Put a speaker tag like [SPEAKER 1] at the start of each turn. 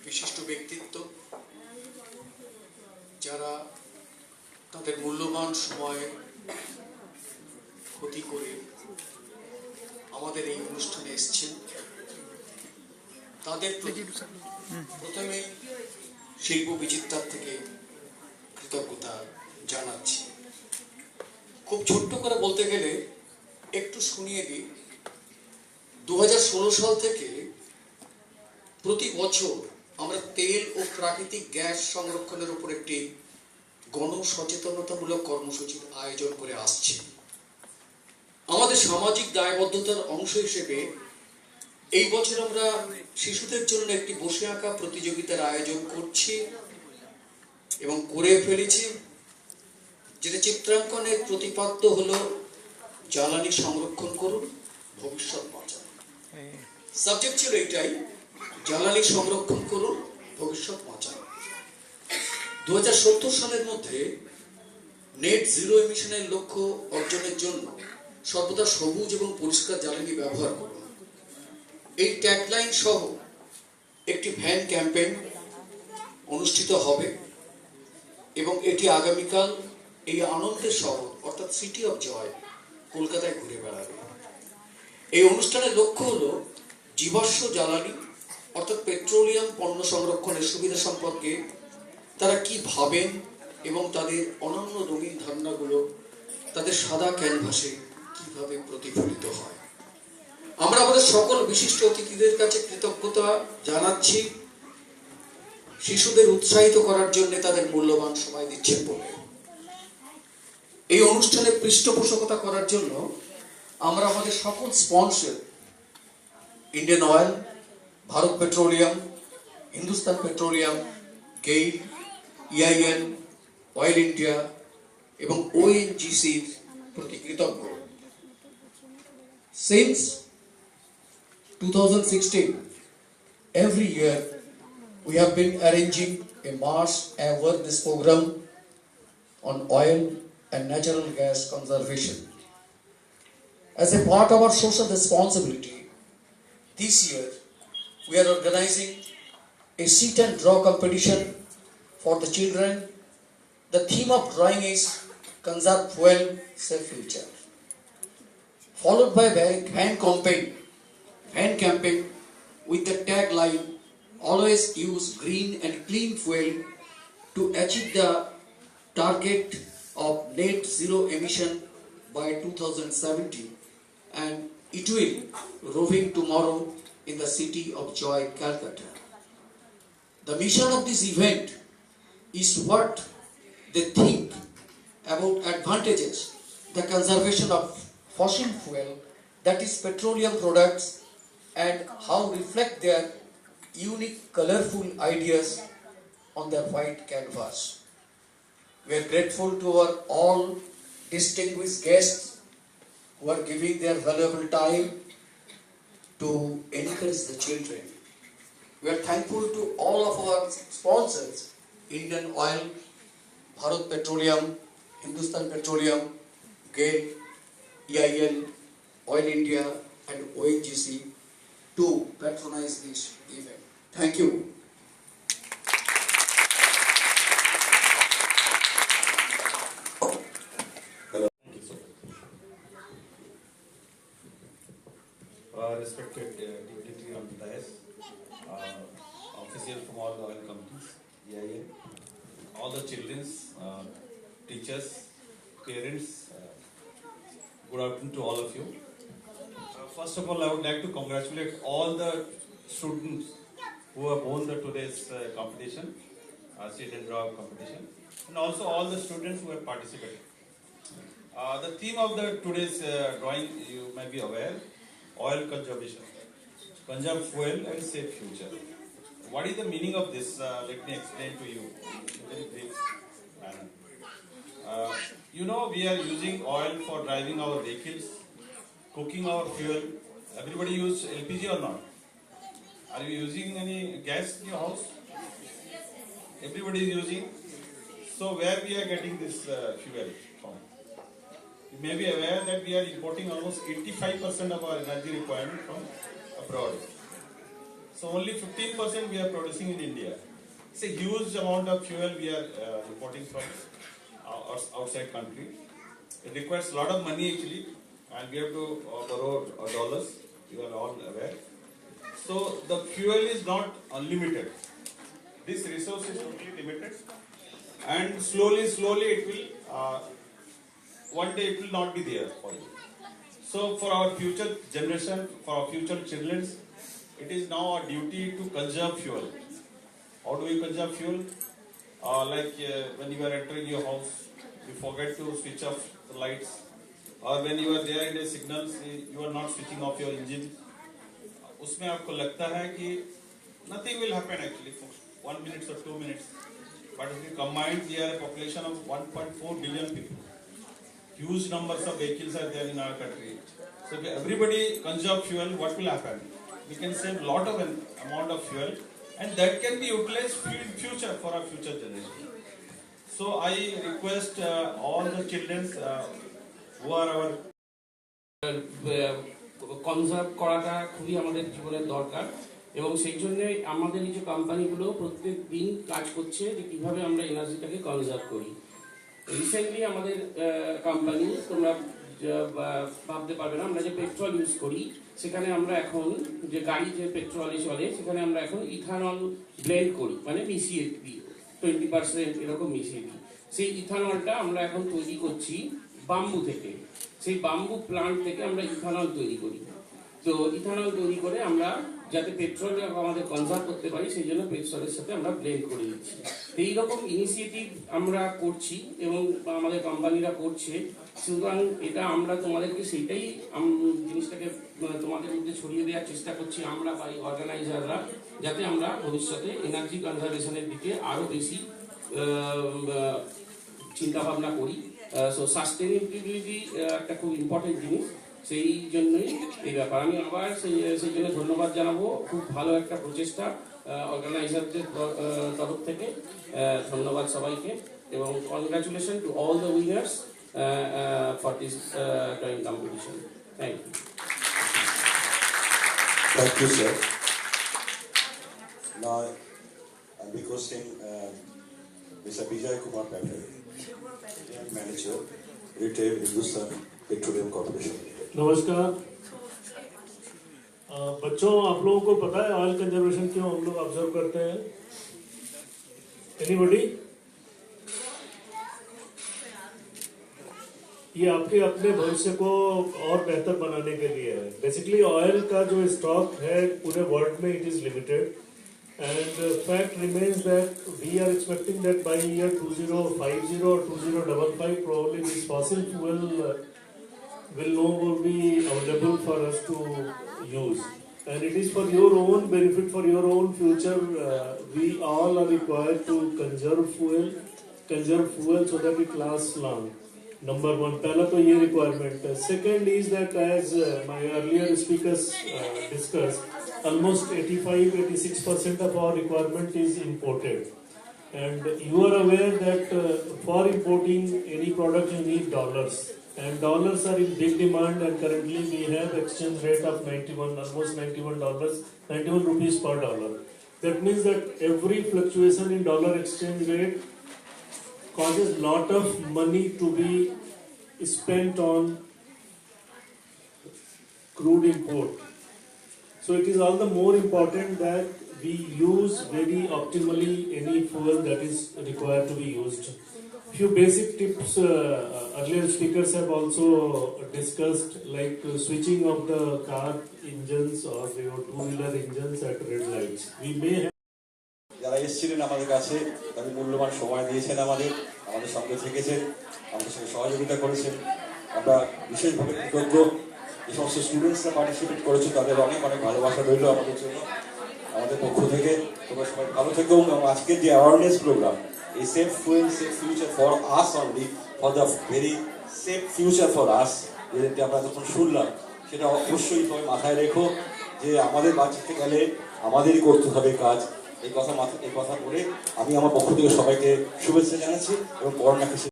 [SPEAKER 1] বিশিষ্ট ব্যক্তিত্ব যারা তাদের মূল্যবান সময় ক্ষতি করে আমাদের এই অনুষ্ঠানে এসেছেন, তাদের প্রথমে শিল্প বিচিত্রার থেকে কৃতজ্ঞতা জানাচ্ছি। খুব ছোট্ট করে বলতে গেলে একটু শুনিয়ে দিই, 2016 সাল থেকে প্রতি বছর আমরা তেল ও প্রাকৃতিক গ্যাস সংরক্ষণের উপর একটি গণসচেতনতামূলক কর্মসূচির আয়োজন করে আসছি। আমাদের সামাজিক দায়বদ্ধতার অংশ হিসেবে এই বছর আমরা শিশুদের জন্য একটি বসে আঁকা প্রতিযোগিতার আয়োজন করছি এবং করে ফেলেছি, যেটা চিত্রাঙ্কনের প্রতিপাদ্য হলো জ্বালানি সংরক্ষণ করুন, ভবিষ্যৎ বাঁচান। সাবজেক্ট ছিল এটাই, জ্বালানি সংরক্ষণ করুন, ভবিষ্যৎ বাঁচান। 2070 সালের মধ্যে নেট জিরো এমিশনের লক্ষ্য অর্জনের জন্য সর্বদা সবুজ এবং পরিষ্কার জ্বালানি ব্যবহার করুন। এই ট্যাগলাইন সহ একটি ভ্যান ক্যাম্পেইন অনুষ্ঠিত হবে এবং এটি আগামীকাল এই আনন্দের শহর অর্থাৎ সিটি অফ জয় কলকাতায় ঘুরে বেড়াবে। এই অনুষ্ঠানের লক্ষ্য হলো জীবাশ্ম জ্বালানি অর্থাৎ পেট্রোলিয়াম পণ্য সংরক্ষণের সুবিধা সম্পর্কে তারা কি ভাবেন এবং তাদের অনন্য রঙিন ধারণাগুলো তাদের সাদা ক্যানভাসে কিভাবে প্রতিফলিত হয়। আমরা আমাদের সকল বিশিষ্ট অতিথিদের কাছে কৃতজ্ঞতা জানাচ্ছি শিশুদের উৎসাহিত করার জন্য তাদের মূল্যবান সময় দিচ্ছেন বলে। এই অনুষ্ঠানে পৃষ্ঠপোষকতা করার জন্য আমরা আমাদের সকল sponsor Indian Oil, Bharat Petroleum, Hindustan Petroleum, GAIL, EIL, Oil India এবং ONGC'র প্রতি কৃতজ্ঞ। Since 2016, every year we have been arranging a mass awareness program on oil and natural gas conservation. As a part of our social responsibility, this year we are organizing a sit and draw competition for the children. The theme of drawing is Conserve Fuel, Save Future, followed by a hand campaign with the tagline Always use green and clean fuel to achieve the target of net zero emission by 2070, and it will roving tomorrow in the city of Joy, Calcutta. The mission of this event is what they think about advantages, the conservation of fossil fuel, that is petroleum products, and how reflect their unique colorful ideas on their white canvas. We are grateful to our all distinguished guests who are giving their valuable time to encourage the children. We are thankful to all of our sponsors, Indian Oil, Bharat Petroleum, Hindustan Petroleum, GAIL, EIL, Oil India and ONGC to patronize this event. Thank you.
[SPEAKER 2] Respected dignitary on the dais, officials from all the oil companies, EIL, all the children, teachers, parents, good afternoon to all of you. First of all, I would like to congratulate all the students who have won today's competition, sit and draw competition, and also all the students who have participated. The theme of today's drawing, you may be aware, oil conservation, conserve fuel and save future. What is the meaning of this? Let me explain to you in a very brief manner. You know, we are using oil for driving our vehicles, cooking our fuel. Everybody use LPG or not? Are you using any gas in your house? Everybody is using. So where we are getting this fuel from? You may be aware that we are importing almost 85% of our energy requirement from abroad. So only 15% we are producing in India. It's a huge amount of fuel we are importing from outside country. It requires a lot of money actually, and we have to borrow dollars. You are all aware. So the fuel is not unlimited. This resource is totally limited, and slowly it will. One day it will not be there for you. So for our future generation, for our future children, it is now our duty to conserve fuel. How do we conserve fuel? When you are entering your house, you forget to switch off the lights, or when you are there in a signal, you are not switching off your engine. उसमें आपको लगता है कि nothing will happen actually for 1 minute or 2 minutes, but if you combine, we are a population of 1.4 billion people. Huge numbers of vehicles are there in our country. So if everybody conserve fuel, what will happen? We can save a lot of an amount of fuel, and that can be utilized future for our future generation. So I request all the children who are our
[SPEAKER 3] conserve করাটা খুবই আমাদের জীবনের দরকার, এবং সেই জন্যে আমাদের এই যে কোম্পানিগুলো প্রত্যেক দিন কাজ করছে যে কীভাবে আমরা এনার্জিটাকে কনজার্ভ করি। রিসেন্টলি আমাদের কোম্পানি, তোমরা ভাবতে পারবে না, আমরা যে পেট্রোল ইউজ করি সেখানে আমরা এখন যে গাড়ি যে পেট্রোলে চলে সেখানে আমরা এখন ইথানল ব্লেন্ড করি, মানে মিশিয়ে দিই 20% এরকম মিশিয়ে দিই। সেই ইথানলটা আমরা এখন তৈরি করছি বাম্বু থেকে। সেই বাম্বু প্লান্ট থেকে আমরা ইথানল তৈরি করি। তো ইথানল তৈরি করে আমরা যাতে পেট্রোল আমাদের কনজার্ভ করতে পারি সেই জন্য পেট্রোলের সাথে আমরা ব্লেন্ড করে দিচ্ছি। এইরকম ইনিশিয়েটিভ আমরা করছি এবং আমাদের কোম্পানিরা করছে। সুতরাং এটা আমরা তোমাদেরকে সেইটাই জিনিসটাকে তোমাদের মধ্যে ছড়িয়ে দেওয়ার চেষ্টা করছি আমরা বা অর্গানাইজাররা, যাতে আমরা ভবিষ্যতে এনার্জি কনজারভেশনের দিকে আরও বেশি চিন্তাভাবনা করি। সো সাস্টেনেবিলিটি একটা খুব ইম্পর্টেন্ট জিনিস, সেই জন্যই এই ব্যাপার। আমি আবার সেই জন্য ধন্যবাদ জানাবো। খুব ভালো একটা প্রচেষ্টা অর্গানাইজারদের তরফ থেকে। ধন্যবাদ সবাইকে, এবং congratulation to all the winners for this drawing competition. Thank you.
[SPEAKER 4] Thank you, sir. Now, I'll be requesting Mr. Bijay Kumar Patel, Manager, Retail Hindustan Petroleum Corporation.
[SPEAKER 5] नमस्कार बच्चों, आप लोगों को पता है ऑयल कंजर्वेशन क्यों हम लोग ऑब्जर्व करते हैं? एनीबॉडी? ये आपके अपने भविष्य को और बेहतर बनाने के लिए है। बेसिकली ऑयल का जो स्टॉक है पूरे वर्ल्ड में it is limited, and fact remains that we are expecting that by year 2050 or 2055 probably this fossil fuel will no more be available for us to use, and it is for your own benefit, for your own future. We all are required to conserve fuel so that it lasts long. Number one, पहला तो ये requirement है. Second is that as my earlier speakers discussed, almost 85-86% of our requirement is imported, and you are aware that for importing any product you need dollars, and dollars are in big demand, and currently we have exchange rate of 91, almost $91, 91 rupees per dollar. That means that every fluctuation in dollar exchange rate causes lot of money to be spent on crude import. So it is all the more important that we use very optimally any fuel that is required to be used. Few basic tips earlier speakers have also discussed, like switching of the car engines or your two-wheeler engines at red lights. We may have
[SPEAKER 4] যারা এসেছিলেন আমাদের কাছে, তাদের মূল্যবান সময় দিয়েছেন, আমাদের সঙ্গে থেকেছেন, আমাদের সঙ্গে সহযোগিতা করেছেন। আমরা বিশেষভাবে কৃতজ্ঞ। যে সমস্ত স্টুডেন্টসরা পার্টিসিপেট করেছে তাদের অনেক অনেক ভালোবাসা রইল আমাদের জন্য, আমাদের পক্ষ থেকে। তোমরা সবাই ভালো থেকো। এবং আজকের যে অ্যাওয়ারনেস প্রোগ্রাম, এই safe fuel safe future for us only, for the very safe future for us, যেটা আমরা যখন শুনলাম সেটা অবশ্যই সবাই মাথায় রেখো যে আমাদের বাঁচাতে গেলে আমাদেরই করতে হবে কাজ। এই কথা বলে আমি আমার পক্ষ থেকে সবাইকে শুভেচ্ছা জানাচ্ছি এবং করোনাকে